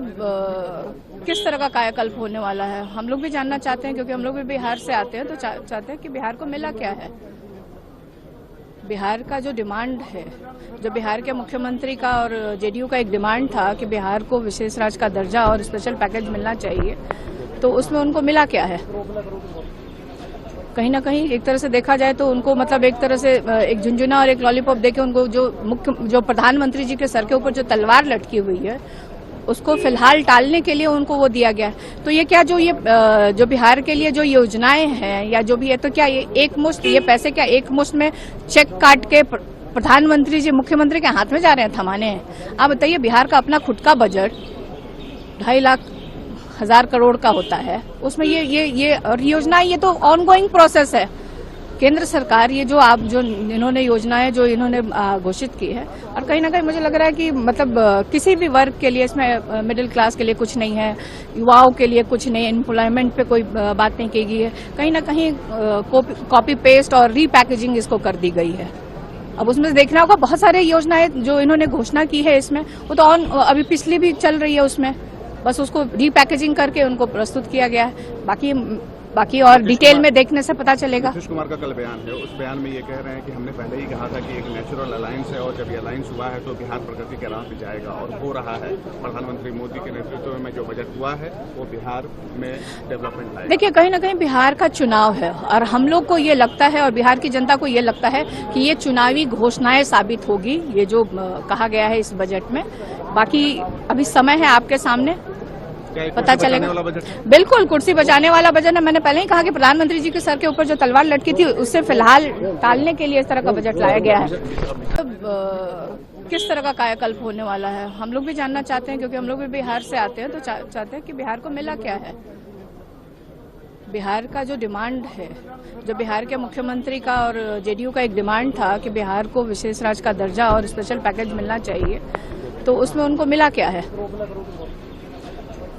मतलब किस तरह का कायाकल्प होने वाला है, हम लोग भी जानना चाहते हैं, क्योंकि हम लोग भी बिहार से आते हैं, तो चाहते हैं कि बिहार को मिला क्या है। बिहार का जो डिमांड है, जो बिहार के मुख्यमंत्री का और जेडीयू का एक डिमांड था कि बिहार को विशेष राज्य का दर्जा और स्पेशल पैकेज मिलना चाहिए, तो उसमें उनको मिला क्या है। कहीं ना कहीं एक तरह से देखा जाए तो उनको मतलब एक तरह से एक झुंझुना और एक लॉलीपॉप देके उनको जो प्रधानमंत्री जी के सर के ऊपर जो तलवार लटकी हुई है उसको फिलहाल टालने के लिए उनको वो दिया गया है। तो ये क्या जो बिहार के लिए जो योजनाएं हैं या जो भी है, तो क्या ये पैसे क्या एक मुश्त में चेक काट के प्रधानमंत्री जी मुख्यमंत्री के हाथ में जा रहे हैं, थमाने हैं। आप बताइए, बिहार का अपना खुद का बजट 2,50,000 करोड़ का होता है, उसमें ये और योजनाएं, ये तो ऑनगोइंग प्रोसेस है। केंद्र सरकार ये जो इन्होंने योजनाएं जो इन्होंने घोषित की है, और कहीं ना कहीं मुझे लग रहा है कि मतलब किसी भी वर्ग के लिए इसमें मिडिल क्लास के लिए कुछ नहीं है, युवाओं के लिए कुछ नहीं, एम्प्लॉयमेंट पे कोई बात नहीं की गई है। कहीं ना कहीं कॉपी पेस्ट और रीपैकेजिंग इसको कर दी गई है। अब उसमें देखना होगा, बहुत सारे योजनाएं जो इन्होंने घोषणा की है इसमें, वो तो अभी पिछली भी चल रही है, उसमें बस उसको रीपैकेजिंग करके उनको प्रस्तुत किया गया है। बाकी और डिटेल में देखने से पता चलेगा। नीतीश कुमार का कल बयान है, उस बयान में ये कह रहे हैं कि हमने पहले ही कहा था कि एक नेचुरल अलायंस है और जब ये अलायंस हुआ है तो बिहार प्रगति के राह पे जाएगा, और हो रहा है। प्रधानमंत्री मोदी के नेतृत्व में जो बजट हुआ है वो बिहार में डेवलपमेंट लाएगा। देखिए, कहीं ना कहीं बिहार का चुनाव है और हम लोग को ये लगता है और बिहार की जनता को ये लगता है कि ये चुनावी घोषणाएं साबित होगी, ये जो कहा गया है इस बजट में। बाकी अभी समय है आपके सामने, पता चलेगा। बिल्कुल, कुर्सी बचाने वाला बजट है। मैंने पहले ही कहा कि प्रधानमंत्री जी के सर के ऊपर जो तलवार लटकी थी उससे फिलहाल टालने के लिए इस तरह का बजट लाया गया है। किस तरह का कायाकल्प होने वाला है, हम लोग भी जानना चाहते हैं, क्योंकि हम लोग भी बिहार से आते हैं, तो चाहते हैं कि बिहार को मिला क्या है। बिहार का जो डिमांड है, जो बिहार के मुख्यमंत्री का और जेडीयू का एक डिमांड था कि बिहार को विशेष राज्य का दर्जा और स्पेशल पैकेज मिलना चाहिए, तो उसमें उनको मिला क्या है।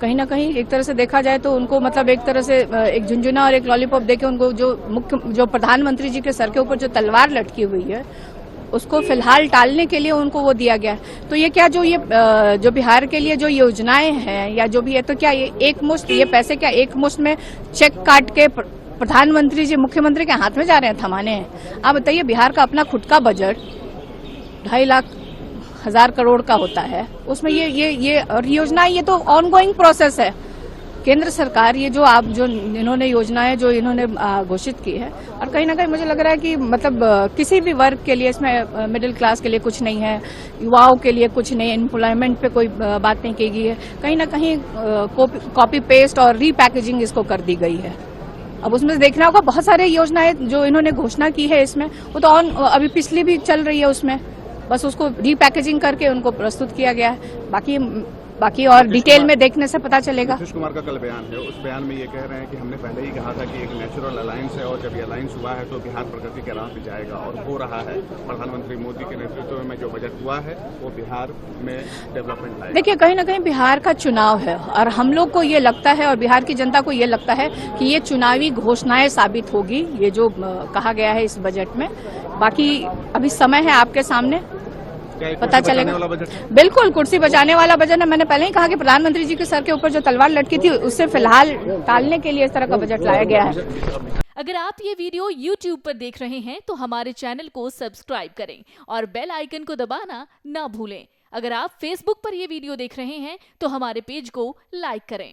कहीं ना कहीं एक तरह से देखा जाए तो उनको मतलब एक तरह से एक झुंझुना और एक लॉलीपॉप देके उनको जो प्रधानमंत्री जी के सर के ऊपर जो तलवार लटकी हुई है उसको फिलहाल टालने के लिए उनको वो दिया गया है। तो ये क्या जो बिहार के लिए जो योजनाएं हैं या जो भी है, तो क्या ये पैसे क्या एक मुश्त में चेक काट के प्रधानमंत्री जी मुख्यमंत्री के हाथ में जा रहे हैं, थमाने हैं। आप बताइए, बिहार का अपना खुद का बजट 2,50,000 करोड़ का होता है, उसमें ये और योजनाएं, ये तो ऑनगोइंग प्रोसेस है। केंद्र सरकार ये जो इन्होंने योजनाएं जो इन्होंने घोषित की है, और कहीं ना कहीं मुझे लग रहा है कि मतलब किसी भी वर्ग के लिए इसमें मिडिल क्लास के लिए कुछ नहीं है, युवाओं के लिए कुछ नहीं, एम्प्लॉयमेंट पे कोई बात नहीं की गई है। कहीं ना कहीं कॉपी पेस्ट और रीपैकेजिंग इसको कर दी गई है। अब उसमें देखना होगा, बहुत सारे योजनाएं जो इन्होंने घोषणा की है इसमें, वो तो अभी पिछली भी चल रही है, उसमें बस उसको रीपैकेजिंग करके उनको प्रस्तुत किया गया है। बाकी और डिटेल में देखने से पता चलेगा। नीतीश कुमार का कल बयान है, उस बयान में ये कह रहे हैं कि हमने पहले ही कहा था कि एक नेचुरल अलायंस है और जब ये अलायंस हुआ है तो बिहार प्रगति के राह पे जाएगा, और हो रहा है। प्रधानमंत्री मोदी के नेतृत्व में जो बजट हुआ है वो बिहार में डेवलपमेंट लाएगा। देखिए, कहीं ना कहीं बिहार का चुनाव है और हम लोग को ये लगता है और बिहार की जनता को ये लगता है कि ये चुनावी घोषणाएं साबित होगी, ये जो कहा गया है इस बजट में। बाकी अभी समय है आपके सामने, पता चलेगा। बिल्कुल, कुर्सी बचाने वाला बजट है। मैंने पहले ही कहा कि प्रधानमंत्री जी के सर के ऊपर जो तलवार लटकी थी उससे फिलहाल टालने के लिए इस तरह का बजट लाया गया है। अगर आप ये वीडियो YouTube पर देख रहे हैं तो हमारे चैनल को सब्सक्राइब करें और बेल आइकन को दबाना ना भूलें। अगर आप Facebook पर ये वीडियो देख रहे हैं तो हमारे पेज को लाइक करें।